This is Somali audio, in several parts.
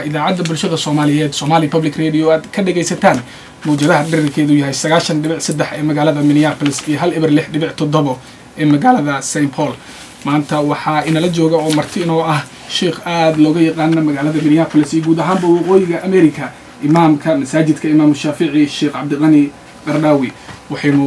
idaacadda bulshada Soomaaliyeed Somali Public Radio aad ka dhageysataan mowjadaha dhererkeedu yahay 9.3 ee magaalada Minneapolis iyo 1.7 ee magaalada St. Paul. maanta waxaa inala jooga oo marti inoo ah sheekh aad looga yaqaan magaalada Minneapolis iyo guud ahaanba waqooyiga America, imaamka masaajidka Imaam Shaafici Sheikh Cabdiqani Qardaawi. waxaynu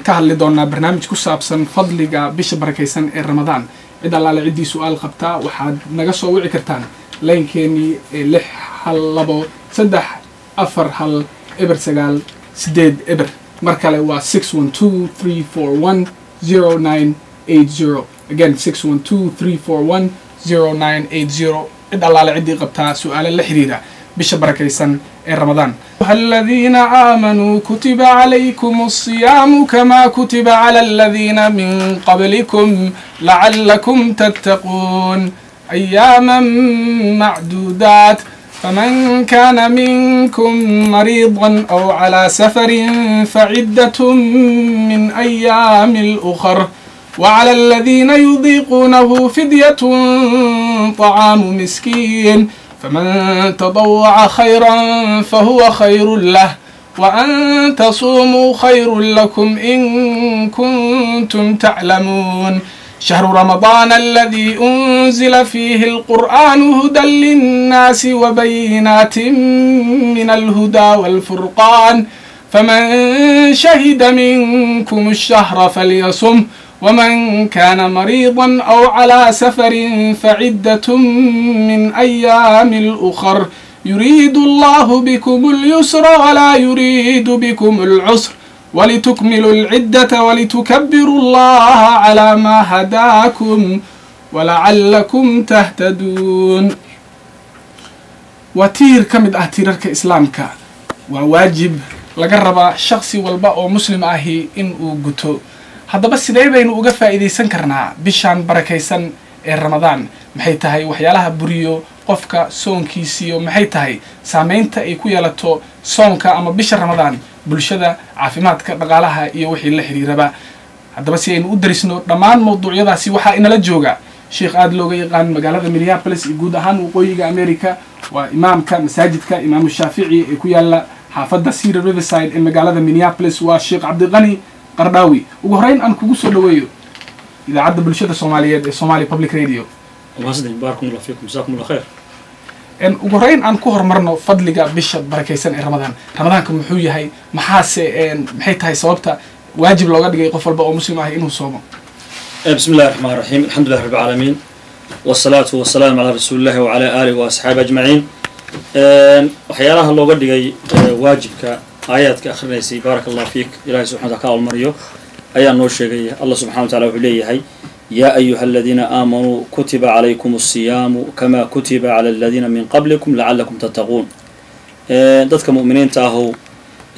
ka hadli doonaa barnaamij ku saabsan fadliga bisha barakeysan ee Ramadaan. cid allaale ciddii su'aal qabtaa waxaad naga soo wici kartaan laynkeennii 612-441-980 mar kale waa 612-341-0980 again 612-341-0980 cid allaale ciddii qabtaa su'aalo la xiriira bisha barakeysan ee Ramadaan. الذين آمنوا كتب عليكم الصيام كما كتب على الذين من قبلكم لعلكم تتقون أياما معدودات فمن كان منكم مريضا أو على سفر فعدة من أيام الأخر وعلى الذين يضيقونه فدية طعام مسكين فمن تطوع خيرا فهو خير له وأن تصوموا خير لكم إن كنتم تعلمون شهر رمضان الذي أنزل فيه القرآن هدى للناس وبينات من الهدى والفرقان فمن شهد منكم الشهر فليصم ومن كان مريضا أو على سفر فعدة من أيام الأخر يريد الله بكم اليسر ولا يريد بكم العسر ولتكملوا العدة ولتكبروا الله على ما هداكم ولعلكم تهتدون. وتير كمد أهتيرك إسلامك وواجب لقرب شخصي والباء مسلم أهي إن أوجتو. haddaba sidee baynu uga faa'iideysan karnaa bishan barakeysan ee Ramadaan? maxay tahay waxyaalaha buriyo qofka soonkiisiyo? maxay tahay saameynta ay ku yeelato soonka ama bisha Ramadaan bulshada, caafimaadka, dhaqaalaha iyo wixii la xiriiraba? haddaba si aynu u darisno dhammaan mowduucyadaasi waxaa inala jooga sheekh aad looga yaqaan magaalada Minneapolis iyo guud ahaan waqooyiga America. waa imaamka masaajidka Imaam Shaafici ee ku yaala xaafadda Cedar Riverside ee magaalada Minneapolis. waa Sheikh Cabdiqani Qardaawi. ugu horeyn aan kugu soo dhaweeyo idaacadda bulshada Soomaaliyeed ee Somali Public Radio. barakallahu fiikum, jazakumullahu khayr. ugu horeyn aan ku hormarno fadliga bisha barakeysan ee Ramadaan. Ramadaanka muxuu yahay? maxay tahay sababta waajib looga dhigay qof walba oo muslim ah inuu soomo? bismillahir rahmanir rahiim, alhamdulillahi rabbil alamin, wassalatu wassalamu ala rasuulillahi wa ala alihi wa ashabihi ajma'in. waxyaalaha looga dhigay waajibka آيات أخرنيسي بارك الله فيك إلهي سبحانه وتعالى المريو أيان نوشيك الله سبحانه وتعالى وحليه يا أيها الذين آمنوا كتب عليكم الصيام كما كتب على الذين من قبلكم لعلكم تتقون. دتك مؤمنين تاهو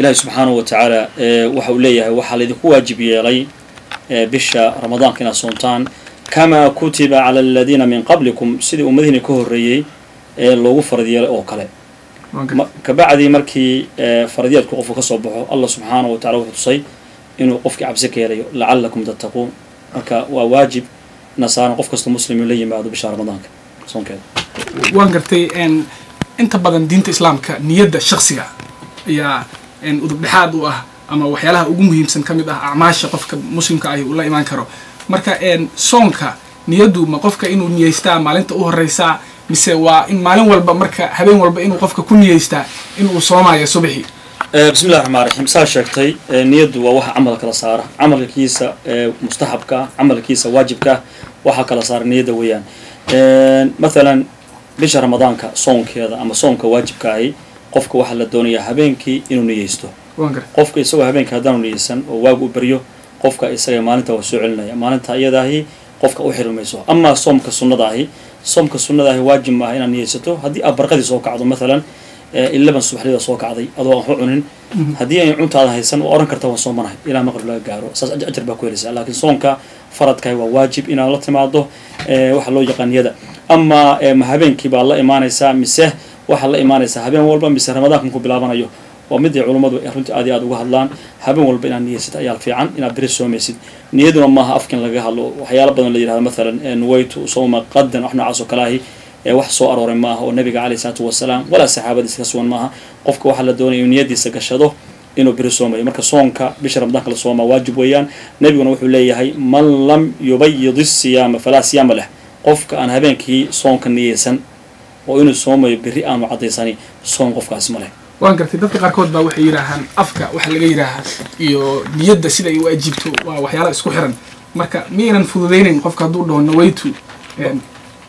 إلهي سبحانه وتعالى وحوليه وحل ذي واجب يلي بشا رمضان كنا صنطان كما كتب على الذين من قبلكم سيدي أمدين كهرية لو فرضي أو كلام كبعدي مركي فرضيات قفوا كصبحوا الله سبحانه وتعالى وتصي إنه قفك عبسك يلي لعلكم تتقون. وواجب نصارى قفك مسلم يلي بعد بشهر رمضان صون كذا. وانقرتي إن أنت بدن دين الإسلام كنية الشخصية يا إن أدبحاد أما وحيالها أقومه يمسن كم ده أعماش قفك مسلم كأي ولا إيمان كرو مركا إن صونك نيدو ما قفك إنه نيستا مالنت الرئيسة mise waa in maalin walba marka habeen walba inuu qofka ku niyeystaa inuu soomayo subaxii. bismillahir rahmanir rahiim. saa sheegtay niyadu waa waxa amal kala saara, amalkiisa mustahabka, amalkiisa waajibka waxa kala saara niyada weeyaan. مثلا bisha ramadaanka soonkeeda ama soonka waajibka ah qofka waxa la doonayaa habeenkii inuu niyeysto. qofka isagoo habeenka hadaan niyeysan oo waagu bariyo qofka isaga maalinta waa soo celinaya, maalinta iyadaahi qofka u xirmayso. ama soomka sunnada ah صومك السنة ده واجب ما هنا نيسته هدي أبرقدي سوق عضو مثلا إلا من الصبح لذا سوق عضي أضواء حقنن هدي يعنت هذا هيسن وأورن كرتوا صومنا إلى مغرب لا جارو أساس أجر بكويس. لكن صومك فرض كي واجب إن الله تماضه وحلو يقان يدا. أما مهبين كبا الله إيمان يسا مسه وحلا إيمان يسا هبين والبا مسه رمضان كم بلابنا يو ومدي علماء يحرنت عادي عاد وهاللان هبين والبا إن نيست أيال في عن إن بريس سوم يسد نيدنا ما أفكن لجها له وحيال بدنا اللي هذا مثلا نويت صوم قدنا إحنا عصو كلاهي wax soo arooray maaha oo nabiga calayhi salaatu wasalaam walaa saxaabadiisa ka sugan maaha qofka waxaa la doonaya inuu niyadiisa gashado inuu beri soomayo marka soonka bisha ramadaanka la soomaa waajib weeyaan nabiguna wuxuu leeyahay man lam yubayid isiyaama falaa siyaama leh qofka aan habeenkii soonka niyeysan oo inuu soomayo beri aanu caddaysani soon qofkaas ma leh waan gartay dadka qaarkood baa waxay yidhaahaan afka waxa laga yidhaahaa iyo niyadda sida ay u ajiibto waa waxyaala isku xiran marka miyaynan fududaynayn qofka hadduu dhaho nawaytu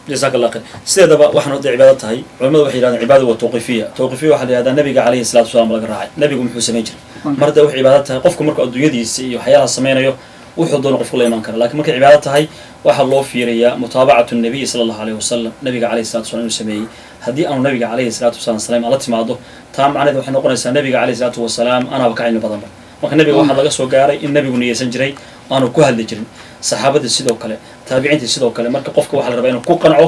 جزاك الله خير سيدة وحنا ودي عبادة هاي علماء وحي لهذا عبادة وتوقيفية توقيفية واحد هذا النبي عليه الصلاة والسلام لقى راعي نبي قوم حسن يجري مرة وحي عبادتها قفكم مركو الدنيا دي وحياها السمينة يو وحضون قفكم الله إيمان كان لكن مركو عبادتها هاي واحد الله في رياء متابعة النبي صلى الله عليه وسلم نبي عليه الصلاة والسلام سمي هدي أنا نبي عليه الصلاة والسلام الله تماضه تام عنا ذو حنا قلنا النبي عليه الصلاة والسلام أنا بكعين بدن marka nabiga waxa laga soo gaaray in nabigu niyeysan jiray aanu ku hadli jirin saxaabada sidoo kale taabiciinta sidoo kale marka qofka waxa la rabaa inuu ku qanco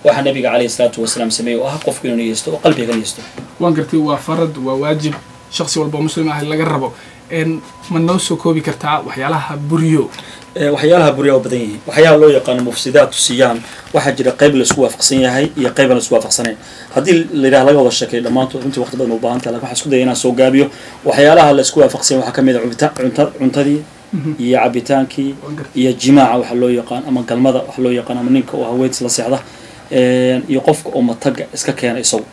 waxa nabiga calayhi salaatu wasalaam sameeyo ah qofku inuu niyeysto oo qalbiga niyeysto waan gartay waa farad waa waajib shakhsi walba muslim ah laga rabo ma noo soo koobi kartaa waxyaalaha buriyo waxyaalaha buriyo oo badan yihiin waxyaalaha loo yaqaan mufsidaatu siyaam waxa jira qayb la isku waafaqsan yahay iyo qayb la isku waafaqsanayn haddii la yiraahdo laga wada sheekay dhamaantood runtii waqti badan u baahan tahay laakiin waxaan isku dayay inaan soo gaabiyo waxyaalaha la isku waafaqsan waxaa ka mid ah cuntadii iyo cabitaankii iyo jimaaca waxa loo yaqaan ama galmada waxa loo yaqaan ama ninka oo haweenis la seexda iyo qofka oo mataga iska keena isagu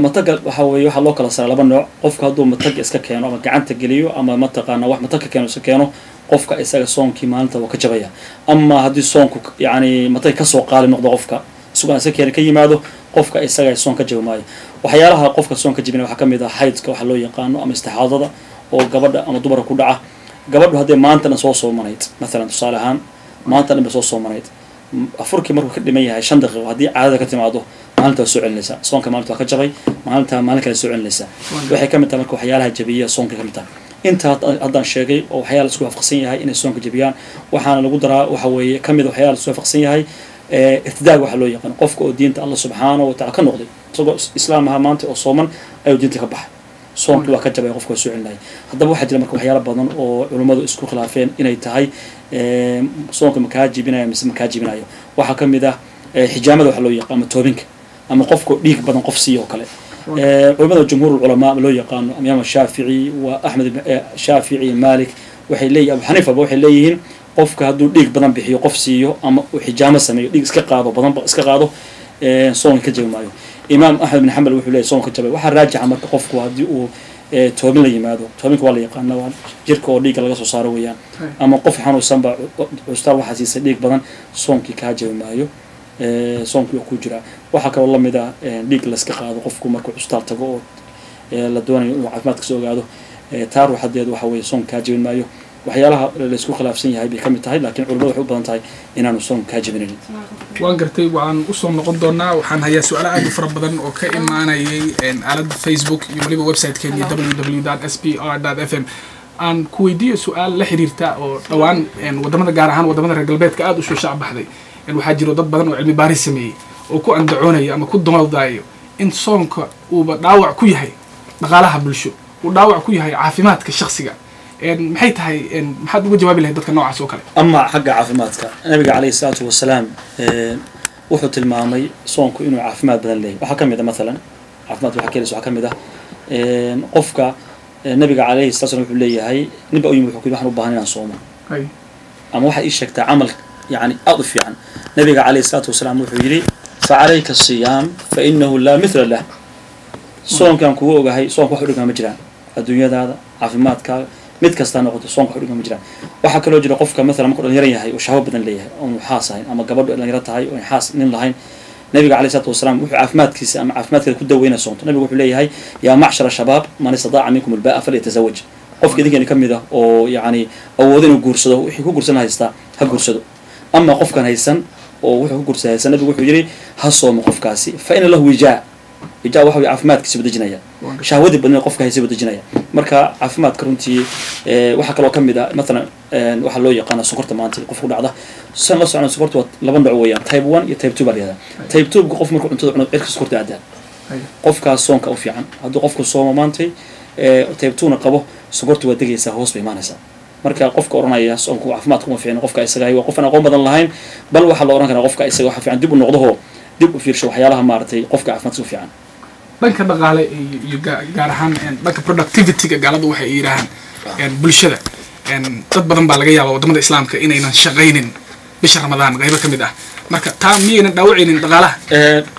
mataga waxa weeye waxa loo kala saaraa laba nooc qofka hadduu mataga iska keeno ama gacanta geliyo ama mataqaana wax mataga iska keeno qofka isaga soonkii maalinta waa ka jabaya ama haddii soonku yani mataga kasoo qaali noqdo qofka isugu iska keena ka yimaado qofka isaga soon ka jabi maayo waxyaalaha qofka soon ka jabina waxaa ka mid ah xaydka waxa loo yaqaano ama istixaadada oo gabadha ama dumarka ku dhaca gabadhu hadday maantana soo soomanayd maalan tusaale ahaan maantana ba soo soomanayd afurkii markuu ka dhiman yahay 5 daqiiqo haddii caadada ka timaado maalinta waa soo celinaysaa soonka maalinta waa ka jabay maalinta maalin kale soo celinaysaa waxay ka mid tahay marka waxyaalaha jabiya soonka ka mid tahay inta haddaan sheegay oo waxyaala isku waafaqsan yahay inay soonka jabiyaan waxaana lagu daraa waxa weeye ka mid waxyaala isku waafaqsan yahay irtidaag waxa loo yaqaan qofka oo diinta Allah subxaanahu wa ta'ala ka noqday isagoo islaamaha maanta oo sooman ayuu diinta ka baxay soonka waa ka jabay qofka soo celinay haddaba waxaa jira marka waxyaala badan oo culimadu isku khilaafeen inay tahay soonka ma kaa jibinayo mise ma kaa jibinayo waxaa ka mid ah xijaamada waxa loo yaqaan toobinka ama qofka dhiig badan qof siiyo kale culimada jumhuur ulama loo yaqaano imaam Shaafici wa Ahmed Shaafici Malik waxay leeyahay Abu Hanifa waxay leeyihiin qofka hadduu dhiig badan bixiyo qof siiyo ama uu xijaamo sameeyo dhiig iska qaado badan iska qaado soonka ka jabi maayo imaam Ahmed bin Hanbal wuxuu leeyahay soonka jabay waxa raajixa marka qofku haddii uu toobin la yimaado toobinka waa la yaqaanaa waa jirka oo dhiigga laga soo saaro weeyaan ama qof xanuunsan ba custaan waxa siisa dhiig badan soonkii ka jabi maayo soonkii ku jira waxa kale oo la mid ah dhiig la iska qaado qofku markuu custaan tago oo la doonayo inuu caafimaadka soo ogaado taar waxadeed waxa weeye soonka ka jabi maayo waxyaalaha la isku khilaafsan yahay bay ka mid tahay laakiin culimadu waxay u badan tahay inaanu soon ka jabinin waan gartay waxaan u soo noqon doonaa waxaan hayaa su'aalo aad u fara badan oo ka imaanayay aaladda Facebook iyo waliba website-keena www.spr.fm aan ku weydiiyo su'aal la xiriirta oo dhawaan wadamada gaar ahaan wadamada reer galbeedka aad u soo shaac baxday waxaa jiro dad badan oo cilmi baaris sameeyay oo ku andacoonaya ama ku doodaayo in soonka uuba dhaawac ku yahay dhaqaalaha bulsho uu dhaawac ku yahay caafimaadka shakhsiga maxay tahay maxaad uga jawaabi lahayd dadka noocaas oo kale ama xagga caafimaadka nabiga calayhi salaatu wasalaam wuxuu tilmaamay soonku inuu caafimaad badan leeyahay waxa kamid ah maalan caafimaadka waxa kale waxa kamid ah qofka nabiga calayhi salaatu wasalaam wuxuu leeyahay ninba oo yimid wuxuu waxaan u baahan inaan soomo ama waxa ii sheegtaa camal يعني أضف يعني نبي عليه الصلاة والسلام وحيري فعليك الصيام فإنه لا مثل له صوم كان كوه جاي صوم كحول كان مجرى الدنيا هذا عافمات كا متكستان وقت صوم كحول كان مجرى وحكى له جرى قفك مثلا ممكن يريه هاي وشهوة بدن ليه أو حاسين أما قبل أن يرتها هاي وحاس من لهين نبي عليه الصلاة والسلام عافمات كيس أما عافمات كده وين الصوم نبي يقول لي هاي يا معشر الشباب من استطاع منكم الباء فليتزوج قف كده يعني كم ده أو يعني أو ذن الجورسده ويحكوا جورسنا هيستا هجورسده أما قف كان هيسن ووحو كرسي هيسن نبي وحو يجري هالصوم قف كاسي فإن له وجاء وحو عافمات كسب دجنيا شهوة بدنا قف كهيسب دجنيا مركا عافمات كرنتي وحكى لو كم ده مثلا waxa loo yaqaan sokorta maanta qofku dhacda san la socon sokorta laba nooc weeyaan type 1 iyo type 2 baa type 2 qof markuu cuntada cuno cirka sokorta aada qofkaas soonka u fiican haddii qofku soomo maantay type 2 na qabo sokorta waa degaysaa hoos bay imaanaysaa marka qofka oranaya soonku caafimaadku ma fiicna qofka isaga waa qof aan aqoon badan lahayn bal waxa la oran karaa qofka isaga waxa fiican dib u noqdo dib u fiirsho waxyaalaha maaragtay qofka caafimaadkiisa u fiican dhanka dhaqaale iyo gaar ahaan dhanka productivity-ga gaaladu waxay yidhaahaan bulshada dad badan baa laga yaabaa waddamada islaamka inaynan shaqaynin bisha ramadaan qaybo ka mid ah marka taa miyaynan dhaawacaynin dhaqaalaha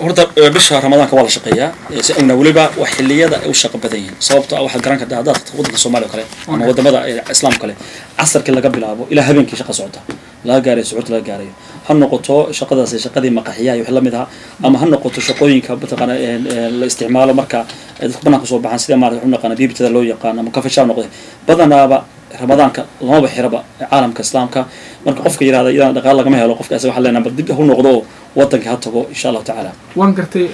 horta bisha ramadaanka waa la shaqeeyaa si ogna weliba waa xilliyada ay u shaqo badan yihiin sababto ah waxaad garan kartaa haddaad tagto waddanka soomaaliya oo kale ama waddamada islaamka kale casarkii laga bilaabo ilaa habeenkii shaqa socota laga gaarayo sucuurta laga gaarayo ha noqoto shaqadaasi shaqadii maqaxiyaha iyo wix la mid aha ama ha noqoto shaqooyinka mataqaana la isticmaalo marka dadka banaanka soo baxaan sida maarata waxu naqaana bibitada loo yaqaan ama cafe shop noqday badanaaba ramadaanka lamaba xiraba caalamka islaamka marka qofka yirahda iyadana dhaqaale lagama helo qofkaasi waxaa leenahay bal dib hu noqdo oo waddanka ha tago insha allahu tacaala waan gartay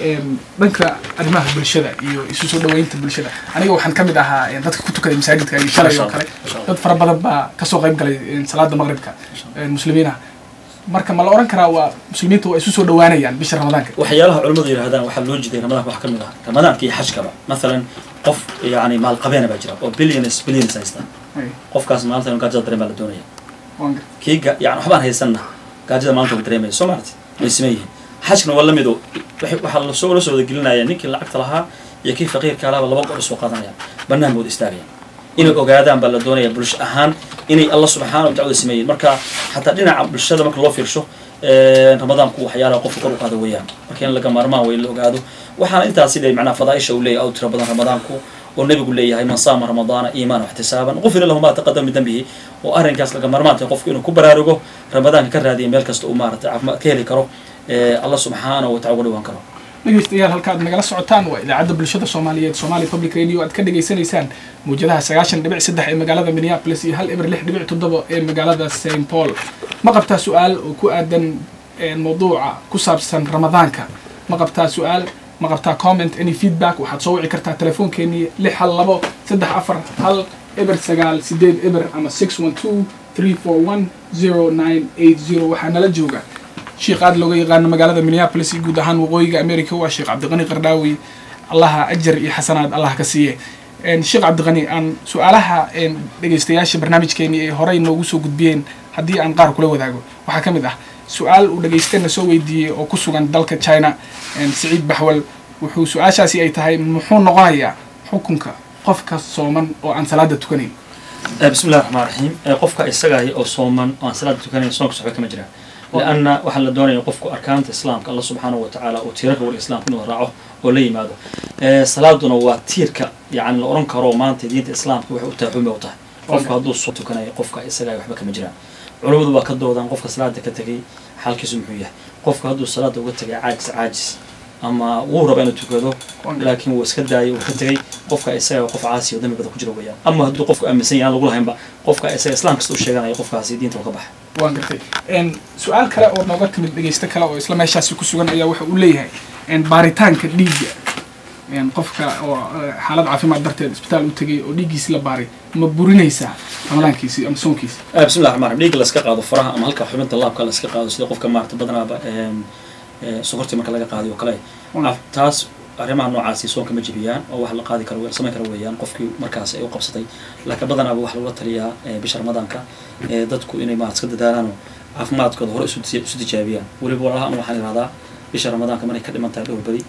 dhanka arrimaha bulshada iyo isu soo dhaweynta bulshada aniga waxaan ka mid ahaa dadka ku tukaday masaajidka iyo shalay oo kale dad fara badan baa kasoo qayb galay salaada maqribka muslimiinaha marka ma la oran karaa waa muslimiinta waa isu soo dhawaanayaan bisha ramadaanka waxyaalaha culimadu yiraahdaan waxaa loo jiday ramadaanka wax ka mid ah ramadaanka iyo xajkaba mathalan qof yani maalqabeena baa jira oo billions haysta qofkaas maalinta inuu gaajada dareemaa la doonaya kii yani waxbaan haysanna gaajada maalinta uu dareemaya soo maarti way siman yihiin xajkana waa la mid oo waxaa lasoo wada gelinaya ninkii lacagta lahaa iyo kii faqiirka lahaaba laba goor soo qaadanaya bannaan booda istaagaya inay ogaadaan baa la doonaya bulsho ahaan inay alla subxaana wa tacala sameeyeen marka xataa dhinaca bulshada marka loo fiirsho ramadaanku waxyaalaha qofka kor u qaada weeyaan marka in laga maarmaan way la ogaado waxaana intaas siday macnaha fadaaisha uu leeyahay aw tiro badan ramadaanku oo nabigu leeyahay man saama ramadaana iimaana waxtisaaban qufira lahu ma taqaddama min dambihi oo arrinkaas laga maarmaanta qofku inuu ku baraarugo ramadaanka ka raadiyo meel kasta uu maaragtay caafimaad ka heli karo alla subxaana wa tacala uga dhawaan karo dhegeystayaal halka aad nagala socotaan waa idaacadda bulshada soomaaliyeed Somali Public Radio aad ka dhageysanaysaan muujadaha 90.3 ee magaalada Minneapolis iyo 1.7 ee magaalada St Paul ma qabtaa su'aal oo ku aadan mawduuca ku saabsan ramadaanka ma qabtaa su'aal ma qabtaa comment any feedback waxaad soo wici kartaa telefoonkeeni 612 ama 612-341-0980 waxaa nala jooga sheekh aad looga yaqaano magaalada Minneapolis iyo guud ahaan waqooyiga America waa sheekh Cabdiqani Qardaawi allaha ajar iyo xasanaad allah ka siiye sheekh Cabdiqani aan su'aalaha dhageystayaasha barnaamijkeeni ee horey noogu soo gudbiyeen haddii aan qaar kula wadaago waxaa ka mid ah su'aal uu dhageystana soo weydiiyey oo ku sugan dalka China Saciid Baxwal wuxuu su'aashaasi ay tahay muxuu noqonayaa xukunka qofka sooman oo aan salaada tukanayn bismillaahir rahmaanir rahiim qofka isaga oo sooman oo aan salaada tukanayn soonka saxba kama jiraan لأن وحنا لدوني قفك أركان الإسلام الله سبحانه وتعالى وتيرك والإسلام كنه راعه ولي ماذا صلاتنا وتيرك يعني الأورن كرومان تدين الإسلام وتعهم وته قفك هذا الصوت كنا قفك إسرائيل وحبك مجرى علوم وكذا وذن قفك صلاة كتجي حالك سمحية قفك هذا الصلاة وكتجي عاجز أما وهو بينه تكذو لكن هو سكداي وكتجي قفك إسرائيل وقف عاصي ودم بدك كجرا وياه أما هذا قفك أمسين أنا أقولها هم بقى قفك إسرائيل إسلام كستو شيء أنا قفك عاصي دين توقبح waan gartay su'aal kale oo nooga timid dhageysta kale oo isla meeshaasi ku sugan ayaa waxa uu leeyahay baaritaanka dhiigga qofka oo xaalad caafimaad darteed isbitaal u tagay oo dhiiggiisa la baaray ma burinaysaa ramadaankiisa ama soonkiisa bismillaahir rahmaanir rahiim dhiigga la iska qaado faraha ama halka xubinta laabka la iska qaado sida qofka maarta badanaaba sokorti marka laga qaadiyo kale taas arrimaha noocaasi soonka ma jibiyaan oo wax la qaadi karo sameyn karo weeyaan qofkii markaas ay u qabsatay laakiin badanaaba wax lagu taliyaa bisha ramadaanka dadku inay ma iska dadaalaan caafimaadkooda hore isu tijaabiyaan waliba walaalaha waxaan yiraahdaa bisha ramadaanka markay ka dhiman tahay dhowr bari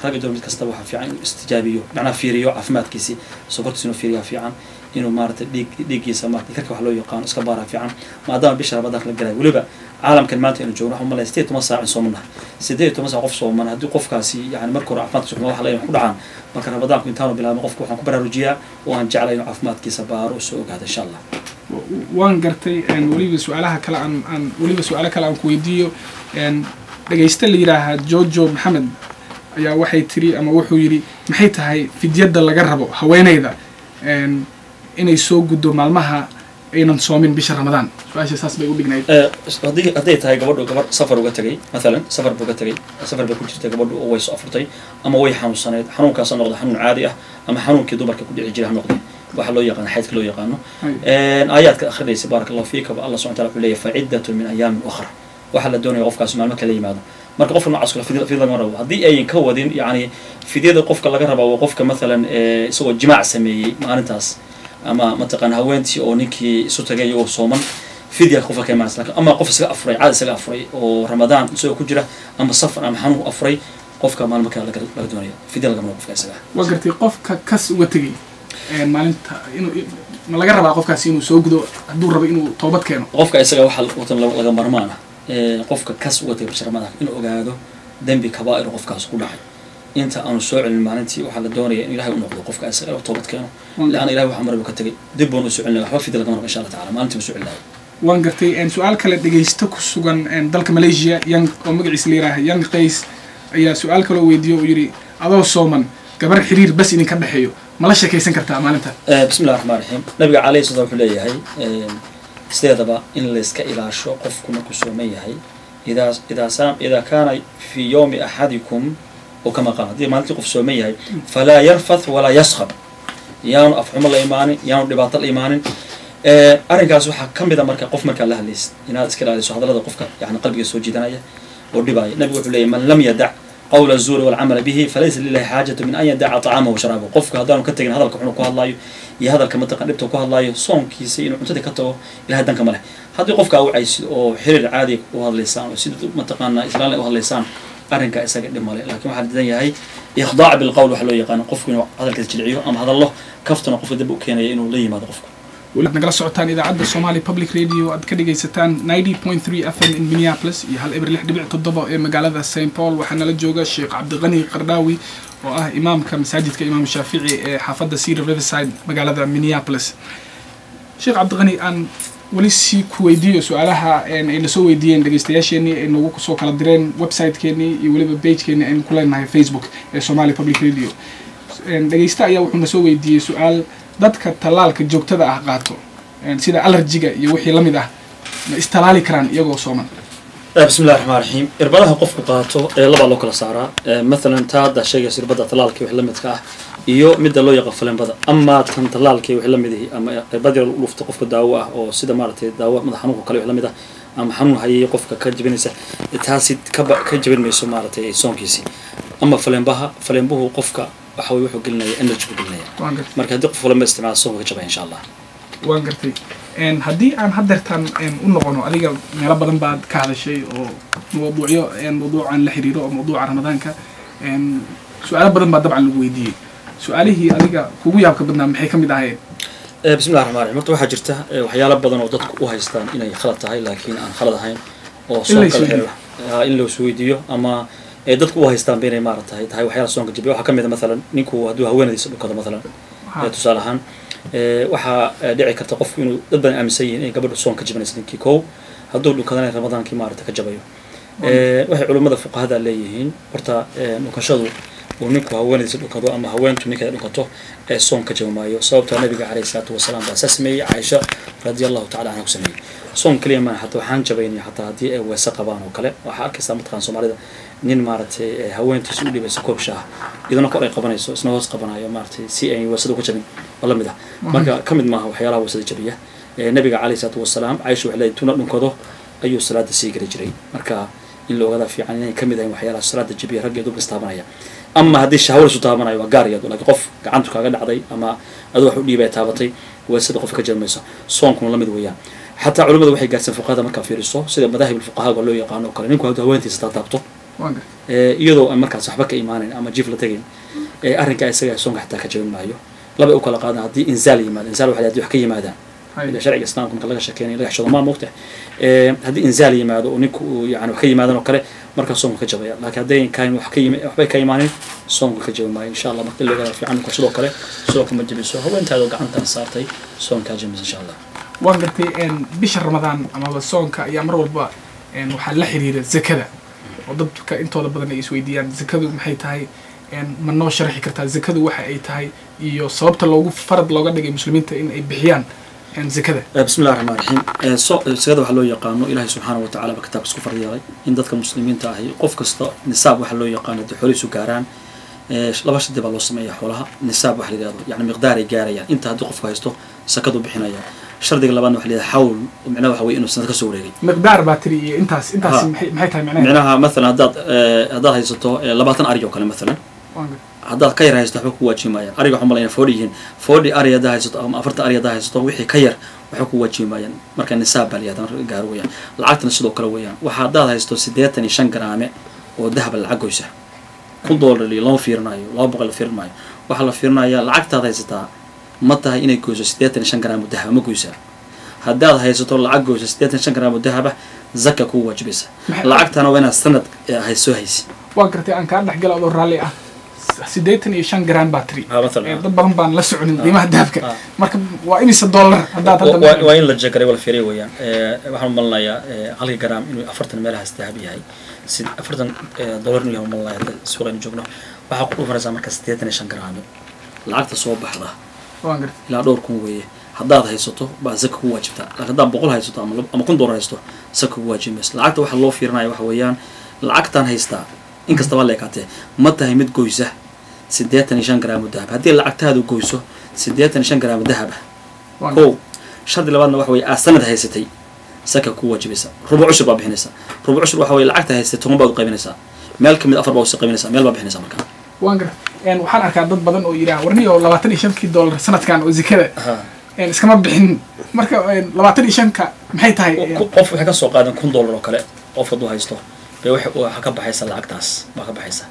rag iyo mid kasta waxa fiican inuu istijaabiyo macna fiiriyo caafimaadkiisa sokortiisa inuu fiiriyo fiican inuu maarta dhiiggiisa maarta karka wax loo yaqaan iska baara fiican maadaama bisha ramadaanka la galay waliba caalamkan maanta inuu joogno waxaan malaystay 10 saac soomana 18 saac qof soomana haddii qofkaasi yani markuu caafimaadkiisa wax la ku dhacaan marka ramadaanku intaanu bilaabo qofku waxaan ku baraarujiyaa oo aan jeclahay inuu caafimaadkiisa baaro soo ogaado insha Allah waan gartay waliba su'aalaha kale aan ku weydiiyo dhageysta la yiraahdo Jojo Maxamed ayaa waxay tiri ama wuxuu yiri maxay tahay fidyada laga rabo haweeneyda inay soo guddo maalmaha aynan soomin bisha ramadaan su'aasha saas bay u dhignayd haddii tahay gabadh safar uga tagay maalan safar bay ku jirtay gabadhu oo way soo afurtay ama way xanuunsaneed xanuunkaas noqdo xanuun caadi ah ama xanuunkii dumarka ku dhici jiray noqdo waxa loo yaqaan xaydka loo yaqaano aayaadka akhrinaysa barakallahu fiika Allah subhanahu wa ta'ala wuxuu leeyahay fa'iddatu min ayaamin ukhra waxa la doonayo qofkaas maalmo kale yimaado marka qofka noocaas kala fidida laga rabo haddii ay ka wadin yani fidiyada qofka laga rabo qofka maalan isagoo jimaac sameeyay maalintaas ama mataqaan haweentii oo ninkii isu tagay oo sooman fidya qofka ka imaan laakiin ama qof isaga afray caad isaga afray oo ramadaan soo ku jira ama safar ama xanuun afray qofka maalmo kale laga doonayo fidya laga qofka isaga waa gartay qofka kas uga tagay maalinta inuu ma laga rabaa qofkaasi inuu soo gudo hadduu rabo inuu toobad keeno qofka isaga waxa watan laga marmaana qofka kas uga tagay ramadaan inuu ogaado dambi kabaa'ir qofkaas ku dhacay inta aanu soo celin maalintii waxa la doonaya in ilaahay u noqdo qofka isaga oo toobad keeno laana ilaahay waxa marba ka tagay dib buu u soo celin waxba fidya laga marba insha Allah ta'ala maalintii soo celin waan gartay su'aal kale dhageysto ku sugan dalka Malaysia yang oo magaciisa leeyahay yang qays ayaa su'aal kale weydiiyo oo yiri adoo sooman gabar xiriir bas idin ka dhaxeeyo ma la sheekaysan kartaa maalinta bismillaahir rahmaanir rahiim nabiga calayhi salaatu wuxuu leeyahay sideedaba in la iska ilaasho qofku markuu sooman yahay إذا كان في يوم أحدكم وكما قال دي مالتي قف سومية فلا يرفث ولا يسخب يان أفهم الإيمان يان رباط الإيمان أرجع سوحة كم بدأ مركا قف مركا الله ليس هنا أذكر على سوحة الله قفك يعني قلبي يسوي جدنا والرباية نبي عليه من لم يدع قول الزور والعمل به فليس لله حاجة من أن يدع طعامه وشرابه قفك هذا كتجن هذا الكحول كه الله يهذا الكمتق نبته كه الله صوم كيسين ومتدك كتو إلى هذا كمله هذا قفك أو عيس أو حرير عادي وهذا اللسان وسيد متقنا إسرائيل وهذا اللسان أرنك إسقى دماله لكن واحد الدنيا هي يخضع بالقول وحلو يقان قفك هذا الكتجلعيه أم هذا الله كفتنا قف دبو كان إنه لي ما قفك ولكن نقرأ سعتان إذا عدى الصومالي Public Radio عد كده جيستان 90.3 FM in Minneapolis يهال إبر اللي حدبع تضبط مقالة سين بول وحنا للجوجا الشيخ عبد الغني قرداوي إمام كمساجد كإمام الشافعي حافظ سير ريفرسايد مقالة مينيابوليس شيخ عبد الغني أن ولسي كويديو سؤالها إن اللي سوي دين دقيستياشيني إنه وقت سو كلا درين ويب سايت كني يولب بيج كني إن كلنا هاي فيسبوك الصومالي Public Radio إن دقيستا يا وحنا سوي دي سؤال dadka talaalka joogtada ah qaato sida allergiga iyo wixii lamid ah ma istalaali karaan iyagoo sooman bismillaahir rahmaanir rahiim irbadaha qofku qaato laba loo kala saaraa mesela taada shayga irbada talaalka wixii lamidka ah iyo midda loo yaqaan falanbada ama tan talaalka wixii lamid ah ama irbada lufta qofka daawo ah oo sida maartay daawo madax xanuunka kale wixii lamid ah ama xanuun hayay qofka ka jabinaysa taasi ka jabin mayso maartay soonkiisi ama falanbuhu qofka waxa uu wuxuu gelinaya energy ku gelinaya marka hadii qof walba isticmaalo soonka jabay insha Allah waan gartay hadii aan hadeertan u noqono adiga meelo badan baad ka hadashay oo mawduucan la xiriiro oo mawduuca ramadaanka su'aalo badan baad dabcan lagu weydiiyay su'aalihii adiga kugu yaabka badnaa maxay kamid ahaayeen bismillaahir rahmaanir rahiim waxa jirta waxyaalo badan oo dadku u haystaan inay khalad tahay laakiin aan khalad ahayn oo soonka in loo weydiiyo ama dadku u haystaan beenay maartay tahay waxyaalo soonka jabiyo waxa kamid ah mesela ninku haduu haweenadiisa dhukado mesela tusaale ahaan waxa dhici karta qofku inuu dad badan aaminsan yihiin in gabadhu soonka jabinayso ninkii koow haduu dhukadana ramadaankii maartay ka jabayo waxay culimada fuqahada leeyihiin horta dhukashadu uu ninku haweenadiisa dhukado ama haweentu ninka dhukato soonka jabmaayo sababta nabiga calayhi salaatu wasalaam baa sameeyay Aisha radiyallahu ta'ala anha sameeyay soon kaliya ma hatta waxaan jabaynay hatta hadii ay weesa qabaan oo kale waxa arkaysa matqan Soomaalida nin maartay haweentu u dhibayso koob shaah idana kor ay qabanayso isna hoos qabanayo maartay si ay weesada ku jabin wala mid ah marka kamid maaha waxyaalaha weesada jabiya nabiga calayhi salaatu wasalaam Aisha waxay leedahay tuna dhunkado ayuu salaada sii gari jiray marka in loo wada fiican inay kamid yihiin waxyaalaha salaada jabiya raggeedu bistaabanaya ama hadii shahwar soo taabanayo waa gaar yado laakiin qof gacantu kaaga dhacday ama adoo wax u dhiibay taabatay weesada qof ka jarmayso soonkuna la mid weeyaan حتى علماء waxay gaarsan fuqaada marka fiiriso sida madahib fuqaha loo yaqaan oo kale ninku haduu haweentiisa taabto iyadoo aan markaas waxba ka iimaanin ama jiif la tagin arrinka isaga soonka xataa ka jabin maayo laba u kala qaadan hadii inzaal yimaado inzaal waxa wax ka yimaadaan ila sharciga islaamka marka laga sheekeynay laga xishoodo ma moogta hadii inzaal yimaado oo ninku yaani wax ka yimaadaan oo kale marka soonka ka jabaya laakiin hadii kaan wax ka yimaado waxba ka imaanin soonka ka jabin maayo insha Allah marka laga fiican ku sidoo kale soonka ma jabiso haweentaada gacanta saartay soonka jabin insha Allah waan gartay bisha ramadaan ama soonka ayaa mar walba waxa la xiriira zakada oo dadka intooda badan ay isweydiiyaan zakadu maxay tahay ma noo sharxi kartaa zakadu waxa ay tahay iyo sababta loogu farad looga dhigay muslimiinta in ay bixiyaan zakada bismillaahir rahmaanir rahiim zakada waxa loo yaqaano ilaahay subhanahu wa ta'ala kitaabka isku fardiyay in dadka muslimiinta ah qof kasta nisaab waxa loo yaqaano xoolihiisu gaaraan laba shadii baa loo sameeyaa xoolaha nisaab waxa la yiraahdo yani miqdaar ay gaarayaan inta hadii qofku haysto zakadu bixinaya shardiga labaad waxa leeyahay hawl macnaheedu waxa weey inuu sanad ka soo wareegay miqdaar battery intaas maxay tahay macnaheedu macnaha mesela hadaad haysato 20 ari oo kale mesela haddaad ka yar haysato waxba ku waajibi maayaan ariga waxaan malayna 40 yihiin 40 ari haddaa haysato ama 40 ari haddaa haysato wixii ka yar waxba ku waajibi maayaan marka nisaab baa liyaadan gaar weeyaan lacagtana sidoo kale weeyaan waxa haddaad haysato 85 garaame oo dahab lacag goysa $1 loo fiirinayo 200 la fiirinayo waxa la fiirinayaa lacagtaad haysataa ma tahay inay goyso 85 garaam oo dahab ma goysa haddaad haysato lacag goyso 85 garaam oo dahab zaka ku waajibaysa lacagtana waa inaad sanad hayso haysi waa gartay aan kaa dhexgala adoo raalli ah 85 garaam battery dad badan baan la soconin qiimaha dahabka marka waa imisa dollar haddaad hadda waa in la jagaray wala fiiriyo weeyaan waxaan malnayaa halka garaam inuu 40 meelahaas dahab yahay $40 inuu malnayaa suuqa in joogno waxa ku dhufanaysaa marka 85 garaam lacagta soo baxda waan gartay ilaa dhowr kun weeye haddaad haysato baa zaka ku waajibtaa laakiin haddaad $100 haysato ama $1 haysato zaka ku waajibaysa lacagta waxa loo fiirinaya waxa weeyaan lacagtan haystaa inkasta waa leekaatee ma tahay mid goysa 85 garaam oo dahab haddii lacagtaadu goyso 85 garaam dahab kow shardi labaadna waxa weeye sanad haysatay zaka ku waajibaysa rubuc ushur baa bixinaysa rubuc ushur waxa weeye lacagta haysatay 10 baad u qaybinaysaa meel kamid 4 baad u qaybinaysaa meel baad bixinaysaa markaa waan gartay waxaan arkaa dad badan oo yiraahdo warniyo $25 sanadkan oo zakada iskama bixin marka 25ka maxay tahay qof waxa ka soo qaadan $1 oo kale qof haduu haysto bay waxa ka baxaysa lacagtaas baa ka baxaysa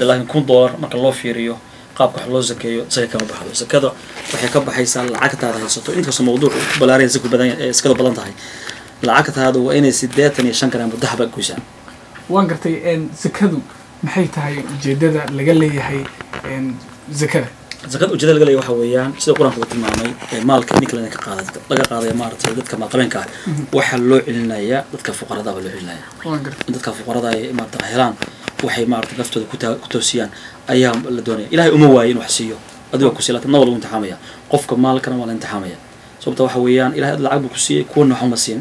laakiin $1 marka loo fiiriyo qaabka wax loo zakeeyo zaka kama baxdo zakada waxay ka baxaysaa lacagtaada haysato inkastoo mawduuc balaarin zaka badan iskada badan tahay lacagtaada waa inay 85 garaam dahab goysaan waan gartay zakadu maxay tahay ujeedada laga leeyahay zakada zakada ujeedada laga leeyahay waxa weeyaan sida quraanku tilmaamay maalka ninka laga qaaday maartay dadka maalqabeynka waxa loo celinayaa dadka fuqarada loo celinayaa dadka fuqarada ay maartay helaan waxay maartay naftooda ku toosiyaan ayaa la doonaya ilaahay uma waayin wax siiyo adiga ku siilata nawal uu imtixaamaya qofka maalkana waa la imtixaamaya sababta waxa weeyaan ilaahay lacag buu ku siiyay kuwana waxa ma siin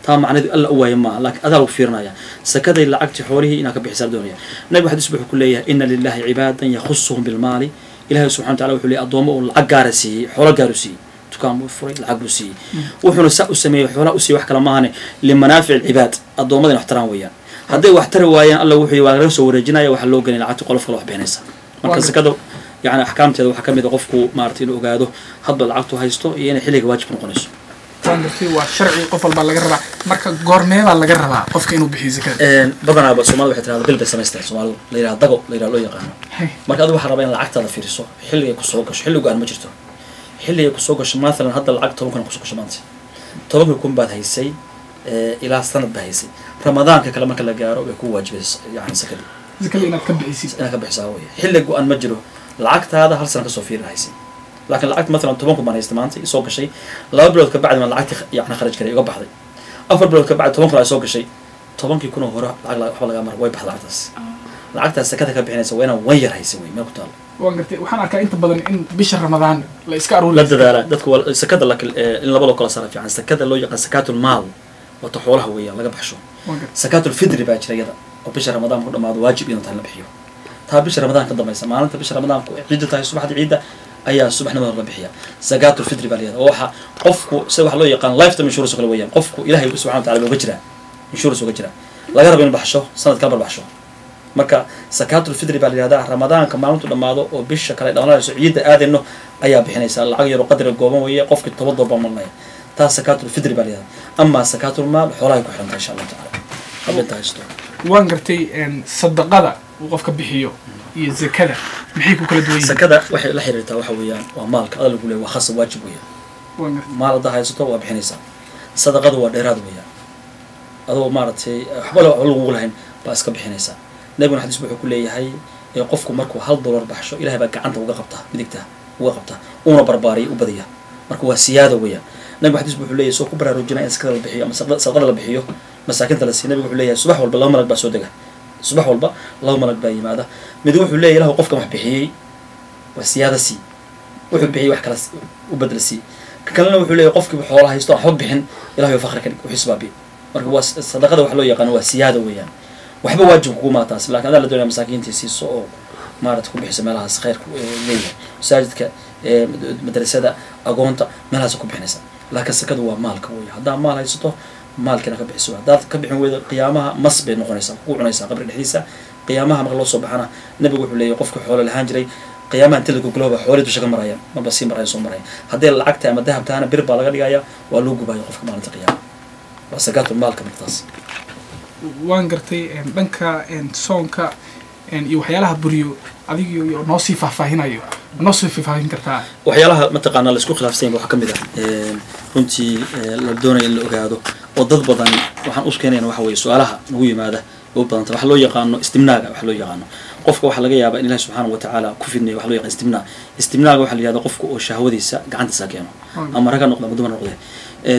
taa macnaheedu alla u waayay ma laakiin adaa u fiirinaya sakaday lacagti xoolihii inaa ka bixisaa doonaya nabi xadiis wuxuu ku leeyahay inna lillahi ibaadan yakhussuhum bil maali ilaahay subhanahu wa ta'ala wuxuu leeyahay adoomo uu lacag gaar siiyay xoolo gaar u siiyay tukaan buu furay lacag buu siiyay wuxuuna saa u sameeyay xoolo u siiyay wax kala maahane limanaafic ibaad adoomada in waxtaraan weeyaan hadday waxtar waayaan alla wuxuu waa laga soo wareejinaya waxa loo galay lacagti qolof kale wax bixinaysa marka sakada يعني أحكام تيجي وحكم إذا قفكوا مارتين وجاده هذا العقد هايستو يعني حلقة واجب نقنص. في وشرعي قفل بالجربة مركز قرمي بالجربة قفك إنه بحيز كده. بدنا بس سومال بحث هذا بيل بسمستر سومال ليرا دقو ليرا لو يقانو. مركز هذا حربين العقد هذا في رسوا حلقة كسوقش حلقة قال مجرته. حلقة كسوقش مثلا هذا العقد ممكن كسوقش مانتي. طبعا يكون بعد هيسي إلى سنة بهيسي. رمضان ككلامك اللي جاره بيكون واجب يعني سكر. ذكر إنك كبحيسي. أنا كبحساوي. حلقة قال مجره. العقد هذا هل سنة كسوفير هايسي لكن العقد مثلا تبونكم ما يستمانتي يسوق شيء لا بلود كبعد ما العقد يعني خرج كذا يقبح ذي أفر بلود كبعد تبونكم لا يسوق شيء تبونك يكونوا هراء العقد حول جامر ويبح العقدس العقد السكتة كبحنا سوينا وير هيسوي ما كتال وقلت وحنا كأنت بدن إن بشهر رمضان لا يسكروا لا ده تدخل السكتة لك إن لا بلو كلا صار في عن السكتة اللي يقال سكات المال وتحولها ويا لا جبح شو سكات الفدري بعد شيء هذا وبشهر رمضان كله ما واجب إنه تهلا بحيه تا بشهر رمضان كده يسمى أنت بشهر رمضان عيدة تاي الصبح عيدة أيها الصبح نمر بحيا زكاة الفطر باليد وها قفكو سوى حلو يقان لايف تمن شهور سكلويا قفكو إلهي سبحانه وتعالى بوجرة من شهور سوجرة لا يرى بين بحشة سنة كبر بحشة مركا زكاة الفطر باليد رمضان كمان أنتم لما هذا وبش كلا أنا عيدة آذ إنه أيها بحنا يسأل العير وقدر الجوام ويا قفك التوضؤ بمالله تا زكاة الفطر باليد أما زكاة المال حوالي كحرم إن شاء الله تعالى قبل تاجته وانقرتي إن صدقة وقفك بحيو الزكاة محيكو كل دوين الزكاة وحي لا حريتها وحويان ومالك هذا اللي يقول وخاص واجب ويا مال ده هيسطو وبحنيسا صدقة وديراد ويا هذا مارتي حبلا علو لهن بس كبحنيسا نبي نحدث بحكي كل هي يقفكم مركو $1 بحشو إلى هبقى عنده وقفته بدكته وقفته ونا برباري وبديه مركو سيادة ويا نبي حدث بحكي سوق برا رجنا إسكال البحية أما صدقة البحية مساكن ثلاثين نبي بحكي صباح والبلا ملك بسودجه صباح والبا اللهم لك باي ماذا مدوح الله له قفك محبحي والسيادة سي وحب بحي وحكلا وبدل سي كلنا وحول الله قفك بحولها يستوى حب بحن إله يفخرك وحسبابي مركب الصدقة وحلو يقان هو السيادة ويان وحب واجب حكومات تاس لكن هذا لدينا مساكين تيسي صو ما تكون بحسب لها خير ليه ساجدك مدرسة أقونتا ما لها سكون بحنسا لكن السكد هو مالك ويا هذا مال يستوى مالكنا كبحسوا داد كبحن ويا قيامها مصب نقنيسا وعنيسا قبل الحديثة qiyaamaha marka loo soo baxana nabigu wuxuu leeyahay qofka xoolo lahaan jiray qiyaamaha inta lagu galooba xoolii dusha ka maraya marba sii maraya soo maraya haddii lacagta ama dahab tahana bir baa laga dhigaya waa loo gubaya qofka maalinta qiyaama waa sakaatul maalka markaas waan gartay dhanka soonka iyo waxyaalaha buriyo adiga iyo noo sii faahfaahinayo noo sii faahfaahin kartaa waxyaalaha mataqaanaa la isku khilaafsan waxa kamid ah runtii la doonayo in la ogaado oo dad badan waxaan u keenayna waxa weeye su'aalaha nagu yimaada oo badanta waxa loo yaqaano istimnaaga waxa loo yaqaano qofka waxa laga yaabaa in Ilaahay subhanahu wa ta'ala ku fidnayo waxa loo yaqaan istimnaaga waxa la yiraahdo qofka oo shahwadiisa gacantiisa keeno ama raga noqdo dumar noqdo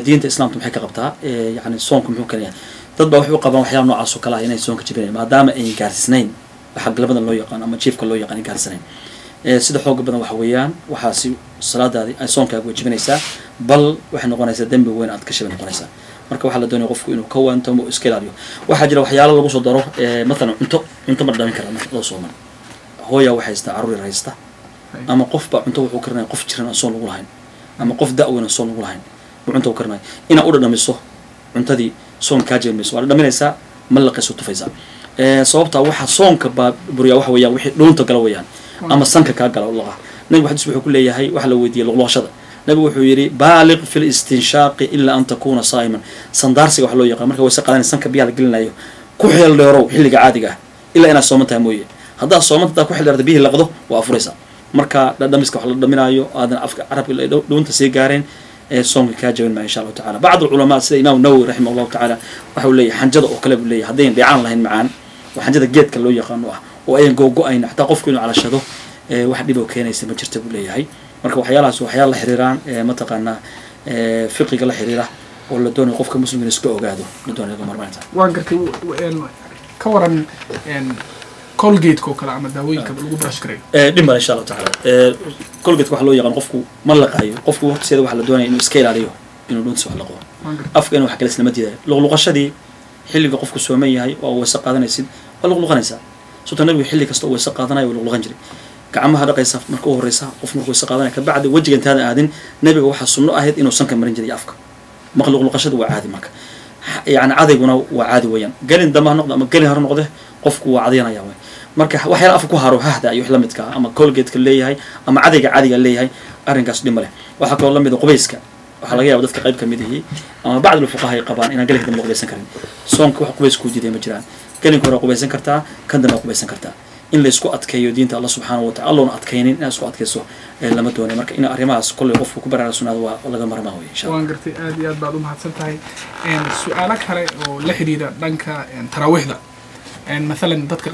diinta islaamka maxay ka qabtaa yani soonku muxuu keenayaa dad baa wuxuu qabaan waxyaabo noocaas oo kala ah inay soonka jibinayaan maadaama ay gaarsisnayn waxa galbadan loo yaqaan ama jiifka loo yaqaan gaarsisnayn sida xoog badan waxa weeyaan waxaasi salaadaadi ay soonkaaga wajibinaysaa bal waxay noqonaysaa dambi weyn aad ka shibin noqonaysaa marka waxa la doonayaa qofku inuu ka waantamo iska ilaaliyo waxa jira waxyaalo lagu soo daro مثلا cunto ma dhamin kara marka loo sooman hooya waxa haysta caruur haysta ama qofba cunto wuxuu karnaa qof jiran soon lagu lahayn ama qof da'weyna soon lagu lahayn cunto karnaa ina u dhadhamiso cuntadii soon ka jeelmayso waa dhaminaysaa ma la qeyso tufaysa sababta waxa soonka buriya waxa weeyaan wixii dhuunta gala weeyaan ama sanka ka gala Allah nabi xadiis wuxuu ku leeyahay waxa la weydiiyay luqluqashada nabi wuxuu yiri baaliq fil istinshaq illa an takuna saa'iman sandaarsiga waxa loo yaqaan marka way saqalaan sanka biyaha la gelinayo ku xeel dheerow xilliga caadiga illa ina soomantahay mooyee hadaa soomanta ku xeel dheerada biyaha laqdo waa afuraysa marka dhadhamiska waxa la dhaminayo aadan afka arabka dhuunta sii gaareen soonka ka jabin ma insha Allah ta'ala bacd ulama sida Imam Nawawi rahimahullah ta'ala waxa uu leeyahay xanjada oo kale uu leeyahay hadeen deecaan lahayn macaan waxanjada geedka loo yaqaan oo ay googo'ayn xataa qofku inuu calashado wax dhib oo keenaysa ma jirto buu leeyahay marka waxyaalahaas waxyaalo la xiriiraan ma taqaanaa fiqiga la xiriira oo la doonayo qofka muslimka iska ogaado la doonayo marmaanta waan gartay ka waran Colgate ko kala ama daawooyinka lagu brush karay dhimma insha Allah ta'ala Colgate waxa loo yaqaan qofku ma laqayo qofku waqtigeeda waxa la doonayo inuu iska ilaaliyo inuu dhunta wax laqo afka inuu wax kale isla madiiday luqluqashadii xilliga qofku sooman yahay oo wasa qaadanaysid waa luqluqanaysaa soo nabi xilli kasta oo wasa qaadanayo luqluqan jiray gacmaha dhaqaysa marka uu horeysa qof markuu wasa qaadanay ka bacdi wajiga intaada aadin nabiga waxa sunno ahayd inuu sanka marin jiray afka luqluqashadu waa caadi marka yani cadayguna waa caadi weeyaan galin damaha noqdo ama galin hor noqdo qofku waa cadaynaya marka waxyaala afku haro hahda iyo la midka ama Colgate ka leeyahay ama cadayga caadiga leeyahay arrinkaas dhimo leh waxa kale la mid ah qubayska waxa laga yaabaa dadka qayb ka mid yihiin ama bacd fuqaha ay qabaan in galin dama qubaysan karin soonka wax qubaysku diiday ma jiraan galin kora qubaysan kartaa kan dama qubaysan kartaa in la isku adkeeyo diinta Allah subhanahu wa ta'ala oo adkeenin in isku adkeyso lama doonayo marka in arrimahaas kulli qofku ku baraarsunaado waa laga marmaa way insha Allah waan gartay aad iyo aad baad u mahadsan tahay su'aalo kale oo la xiriira dhanka taraawixda مثلا dadka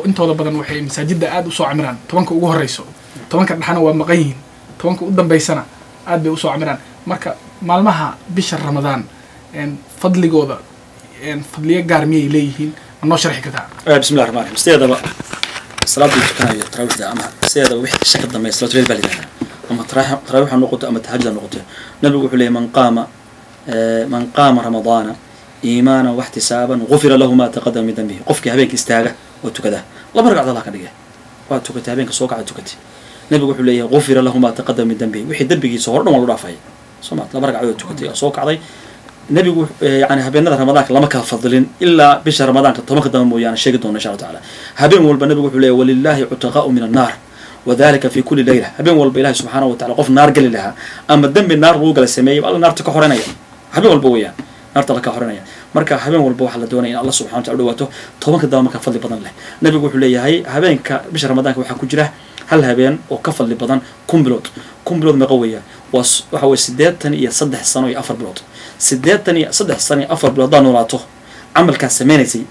intooda badan waxay masaajida aad u soo camiraan tobanka ugu horeyso tobanka dhaxana waa maqayin tobanka u dambeysana aad bay u soo camiraan marka maalmaha bisha Ramadaan fadligooda fadliye gaar miyay leeyihiin anoo sharxi kartaa bismillaahir rahmaanir rahiim sideedaba salaadii tukanayo taraawixda ama sideedaba wixii shaka dambeeyay salaadul balida ama taraawix noqoto ama tahajjud noqoto nabigu wuxuu leeyahay man qaama ramadaana إيمانا واحتسابا غفر له ما تقدم من ذنبه قفك هبينك استاغا وتكدا لا برقع الله كدغه واتكت هبينك سو قعد تكتي نبي وحو ليه غفر له ما تقدم من ذنبه وحي دبيgiisa hor dhan wala dhaafay Soomaad la barqacay tukatay soo kacday nabigu yani habeenada ramadaanka lama ka fadlin illa bisha ramadaanka tobanka dama mooyaan sheegi doona insha Allah ta'ala habeen walba nabigu wuxuu leeyahay walillahi utaqa'u min an-nar وذلك في كل ليلة habeen walba ilaahay subhanahu wa ta'ala qof naar gali laha ama dambi naar uu gal sameeyay Allah naarta ka horanaya habeen walba weeyaan naarta la ka horanaya marka habeen walba waxa la doonayaa in Allah subhanahu wa ta'ala dhawaato tobanka dama ka fadli badan leh nabigu wuxuu leeyahay habeenka bisha ramadaanka waxa ku jira hal habeen oo ka fadli badan kumbilood ma qaweeya waxa way 83 sano iyo 4 bilood 83 sano iyo 4 bilood noolaato amalka sameeynayay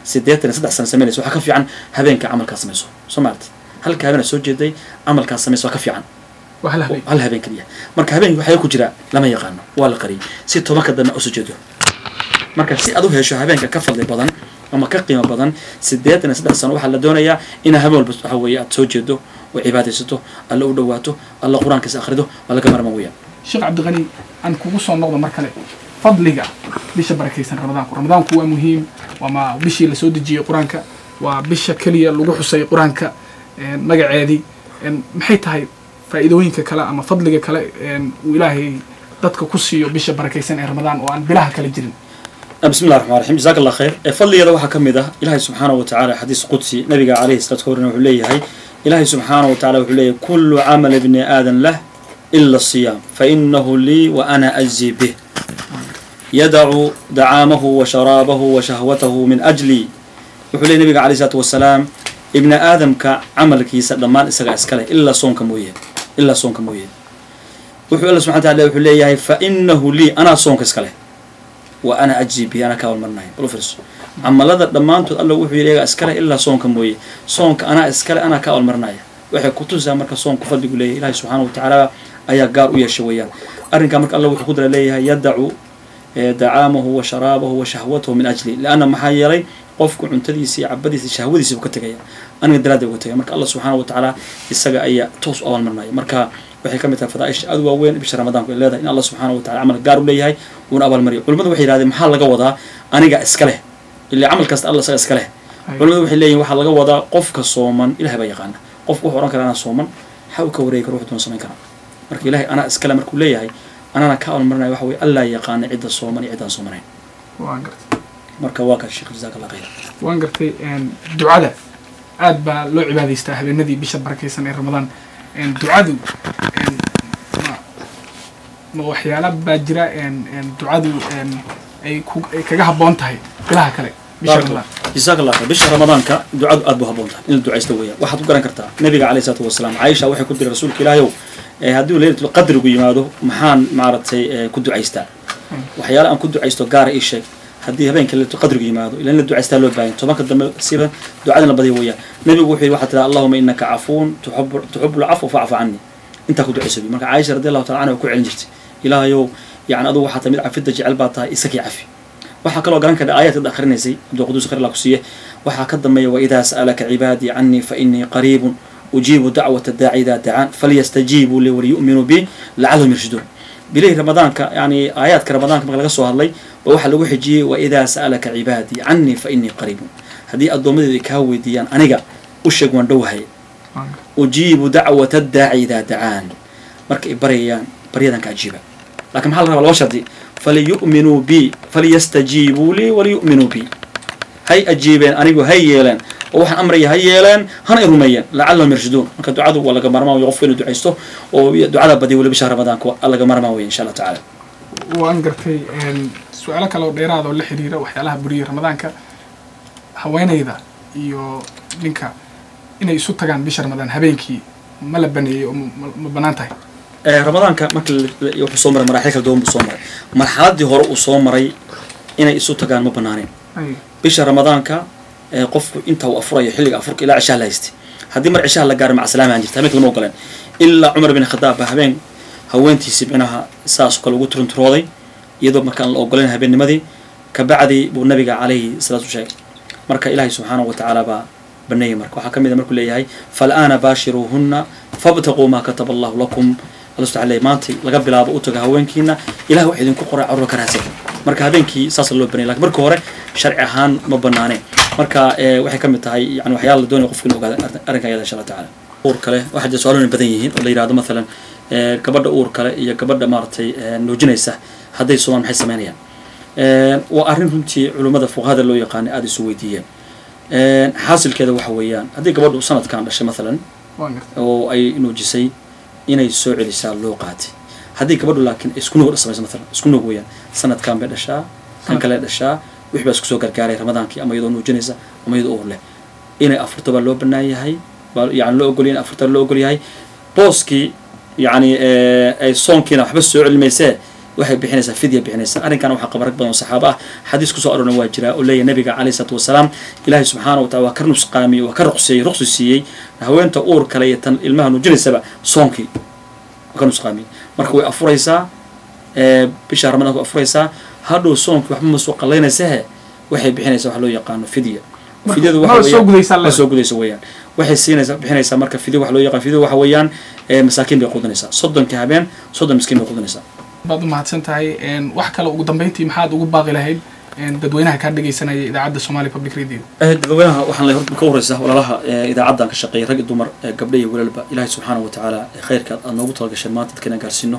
83 sano sameeynayay waxa ka fiican habeenka amalka sameeyso Soomaaliya halka habeen soo jeeday amalka sameeyso ka fiican hal habeen kaliya marka habeen waxa ku jira lama yaqaano waa la qari si tobanka dana u soo jeedo marka si aad u hesho habeenka ka fadli badan ama ka qiimo badan 83 sano waxa la doonayaa in habeen walba waxa weeye aad soo jeedo oo cibaadaysato alla u dhawaato alla quraankiisa akhrido wala ka marma weeyaan Sheekh Cabdiqani aan kugu soo noqdo mar kale fadliga bisha barakeysan Ramadaanku waa muhiim waa bishii la soo dejiyay quraanka waa bisha kaliya lagu xusay quraanka magaceedii maxay tahay faa'iidooyinka kale ama fadliga kale uu Ilaahay dadka ku siiyo bisha barakeysan ee Ramadaan oo aan bilaha kala jirin بسم الله الرحمن الرحيم جزاك الله خير فضل يدا waxaa kamida Ilaahay subhanahu wa ta'ala hadis qudsi nabiga alayhi salatu wa sallam wuxuu leeyahay Ilaahay subhanahu wa ta'ala wuxuu leeyahay kullu amal ibn adam lah illa as-siyam fa innahu li wa ana ajzi bih yad'u da'amahu wa sharabahu wa shahwatahu min ajli wuxuu leeyahay nabiga alayhi salatu wa sallam ibn adamka amalkiisa dhamaan isaga iskale illa soonka mooyee wuxuu Allah subhanahu wa ta'ala wuxuu leeyahay fa innahu li ana soonka iskale وأنا أجزي به أنا كأول مرة بلوفرس أما لذا دمانته الله وحي ليه أسكله إلا صونك مويه صونك أنا أسكله أنا كأول مرة وحي كتوز مركز صونك فضل يقول لي الله سبحانه وتعالى أيا قار ويا شوية أرنك مرك الله وحي قدر ليه يدعو دعامه وشرابه وشهوته من أجلي لأن محيري قفك عنتديسي عبديسي شهوديسي بكتجيا أنا قدرت بكتجيا مرك الله سبحانه وتعالى السجا أيا توص أول مرة مركا waxay kamid tahay fadaa'ish aad u weyn bisha Ramadaanku leedahay in Allah subhanahu wa ta'ala amal gaar u leeyahay una abal mariyo culimadu waxay yiraahdeen maxaa laga wadaa aniga iska leh ilaa amal kasta Allah saga iska leh culimadu waxay leeyihiin waxa laga wadaa qofka sooman Ilaahay baa yaqaan qofku wuxuu oran karaa sooman waxa uu ka wareegi karo wuxuu samayn karaa marka Ilaahay ana iska leh markuu leeyahay anana ka abal marnay waxa way Allah yaqaan cid sooman cid aan soomanayn waan gartay marka waa ka sheekh jazakallahu khayr waan gartay ducada aad baa loo cibaadaystaa habeenadii bisha barakeysan ee Ramadaan ducadu ma waxyaalo baa jira ducadu ay kaga haboon tahay bilaha kale bisha Ramadaan jazakallahu khayr bisha Ramadaanka ducadu aad buu haboon tahay in ducaysto weeyaa waxaad u garan kartaa nabiga kaleey salaatu wasalaam Aisha waxay ku diray rasuulka Ilaahay haddii leeyahay qadrigu yimaado maxaan maaratay ku ducaystaa waxyaalo aan ku ducaysto gaar ah sheeg haddii habeenka leeyahay qadrigu yimaado ilaa la ducaystaa loo baahan tobanka dambe siiba ducada la badiyo weeyaa nabigu wuxuu waxa taa Allahumma innaka afuun tuhibbul afwa fa'fu anni inta ku ducayso marka Aisha radiyallahu ta'ala anha ku celin jirtay ilaahayow yani aduu waxa tamid cafida jecel baa tahay isagii cafi waxa kale oo garan kara aayadda akhrinaysi Abdul Qudus khayr la ku siiye waxa ka dambeeya wa idha sa'alaka ibadi anni fa inni qaribun ujibu da'wata da'i idha da'an falyastajibu li wa yu'minu bi la'allahum yarshudun bilay ramadaanka yani aayadka ramadaanka marka laga soo hadlay waxa lagu xijiyay wa idha sa'alaka ibadi anni fa inni qaribun hadii adoomadeeda ka weydiiyaan aniga u sheeg waan dhowahay ujibu da'wata da'i idha da'an marka ibarayaan baryadan ka ajiiba لكن محل رب الوشدي فليؤمنوا بي فليستجيبوا لي وليؤمنوا بي هاي أجيبين أنا هاي يلان وواحد أمري هاي يلان هنا يرميان لعلهم يرشدون ممكن دعاء ولا جمرما ويغفلوا دعيسته ودعاء بدي ولا بشهر رمضان الله جمرما إن شاء الله تعالى وأنقرتي سؤالك لو دير هذا ولا حريرة وحيالها بري رمضان ك هوين إذا يو لينكا إن يسوق تجان بشهر رمضان هبينكي ملبني مبنانته ramadaanka marka wuxuu soo maray maraaxil kala duwan buu soo maray marxaladii hore uu soo maray inay isu tagaan ma banaaneen bisha ramadaanka qofku inta uu afurayo xilliga afurka ilaa cishaa la haystay haddii mar cishaa la gaaro mac salaama aan jirta habeenka lama ogoleen ilaa Umar bin Khadaab habeen haweentiisii binaha saas kale ugu turunturooday iyadoo markaan la ogoleen habeennimadii ka bacdi buu nabiga calayhi salaatu sheegay marka Ilaahay subhanahu wa ta'ala baa banay marka waxa kamid markuu leeyahay fal ana bashiruhunna fabtaqu ma kataba Allah lakum الله تعالى مانتي laga bilaabo u taga haweenkiina Ilaahay wax idin ku qoray carruur ka raasay marka habeenkii saas loo banay laakiin marka hore sharci ahaan ma banaaneen marka waxay kamid tahay yani waxyaalo la doonayo qofka inuu ogaado arrinka ayada insha Allah ta'ala uur kale waxa su'aalo badan yihiin oo la yiraahdo mesela gabadha uur kale iyo gabadha maartay nuujinaysa haday Soomaal maxay sameeyaan waa arrin runtii culimada fuqahaada loo yaqaan aad isu weydiiyeen xaasilkeeda waxa weeyaan haddii gabadhu sanadkan dhashay mesela oo ay nuujisay inay soo celisaa loo qaatay haddii gabadhu laakiin isku nuug samayso mesela isku nuug weeyaan sanadkan bay dhashaa kan kale dhashaa wixii isku soo gargaaray ramadaankii ama iyadoo nuujinaysa ama iyadoo uur leh inay afurta baa loo banaayahay yani loo ogol yahay afurta loo ogol yahay booskii yani ay soonkiina waxba soo celimaysee waxay bixinaysaa fidya bixinaysaa arrinkan waxa qabar badan saxaaba ah xadiis ku soo aroorna waa jira oo leeyahay nabiga kaleey salaatu wasalaam Ilaahay subhanahu wa ta'ala waa ka nusqaami waa ka ruqsiyay haweenta uur kale iyo tan ilmaha nuujinaysaba soonkii waa ka nusqaami marka way afuraysaa bisha Ramadaan ku afuraysaa hadhow soonkii waxba ma soo qaleynaysaa waxay bixinaysaa wax loo yaqaan fidya fidyadu waxa soo gudaysa weeyaan waxay siinaysaa bixinaysaa marka fidya wax loo yaqaan fidya waxa weeyaan masaakiin bay qudanaysaa 30 habeen 30 miskiin bay qudanaysaa baad mahadsan tahay wax kale ugu dambeyntii maxaad ugu baaqi lahayd dadweynaha ka dhageysanaya idaacadda Somali Public Radio dadweynaha waxaan la horta ka horeysaa walaalaha idaacaddan ka shaqeeya rag iyo dumar gabdho iyo wiilba Ilaahay subhanahu wa ta'ala khayrka aad noogu talagashay maanta dadkana gaarsiino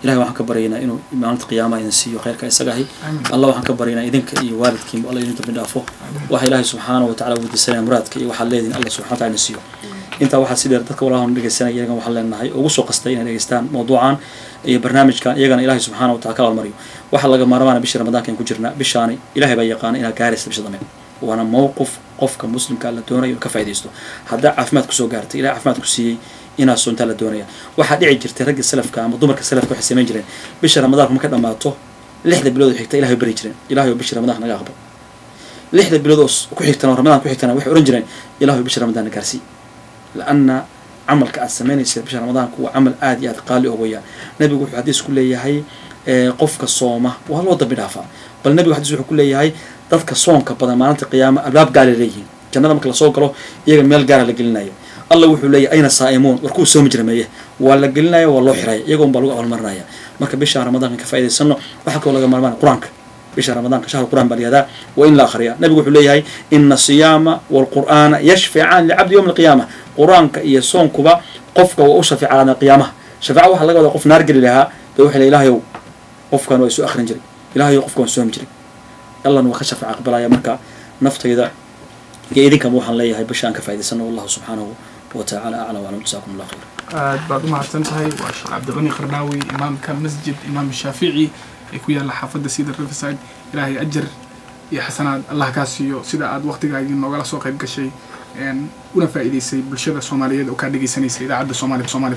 إلهي وحن كبرينا إنه معنات قيامة ينسيه خير كإسقاهي الله وحن كبرينا إذنك والدكم الله ينتم بدافه وح إلهي سبحانه وتعالى ودي السلام مرادك وحليدين الله سبحانه وتعالى نسيه أنت واحد سيدر تذكر والله من السنة يجا وحلنا هاي وقصوا قصتين نجستان موضوعا برنامج كان يجا إلهي سبحانه وتعالى المريو وحلا جمع رمانا بشر رمضان كان كجرنا بشاني إلهي بيقان إلى كارثة بش ضمن وأنا موقف قف كمسلم كان لدوني وكفاية ديستو هذا عفماتك سو قارت إلى عفماتك سي إنا سنت لدوني واحد يعجر ترجع السلف كان مضمر كسلف كحسين جرين بشر رمضان هم كذا ما تو لحد بلود حكت إلهي بريجرين إلهي بشر رمضان نجاقبه لحد بلودوس وكحكتنا رمضان كحكتنا وح أورنجرين إلهي بشر رمضان كارسي لأن عمل كأسمين يصير بشر رمضان هو عمل عادي قالي هويا نبي يقول حديث كله هي قفك الصومة وهالله ضد بدافع بل النبي حديث كله هي ضدك الصوم كبدا معناته القيامة الباب قال ليه كنا لما كلا صوم كله يجي ميل قال لقلنا الله وحول لي أين الصائمون وركوب سوم جرمية ولا قلنا والله حراية يقوم بالو أول مرة ما كبشر رمضان كفاية السنة وحكوا لك مرمان قرآنك بشهر رمضان كشهر القرآن باليدا وإن لا آخر نبي يقول لي إن الصيام والقرآن يشفعان لعبد يوم القيامة قرآنك يصوم كبا قفك وأشفع على القيامة شفاعة واحد لقى قف نارجل لها بيوحي لإلهي قفك ويسوء آخر نجري إلهي قفك ويسوء مجري يلا نوخشف عقبال يا مكة نفط إذا يديك موحى لي هاي بشان كفاية سنة والله سبحانه وتعالى أعلى وأعلم جزاكم الله خير. بعد ما تنتهي وشيخ عبد الغني قرناوي إمام كان مسجد إمام الشافعي يكوي الله حافظ سيد الريفرسايد إلهي أجر يا حسنات الله كاسيو سيدا عاد وقت جايين نوغلا سوق يبقى شيء ونفائدي سي بالشدة الصومالية وكان دقي سنة سيدا عاد الصومالي بصومالي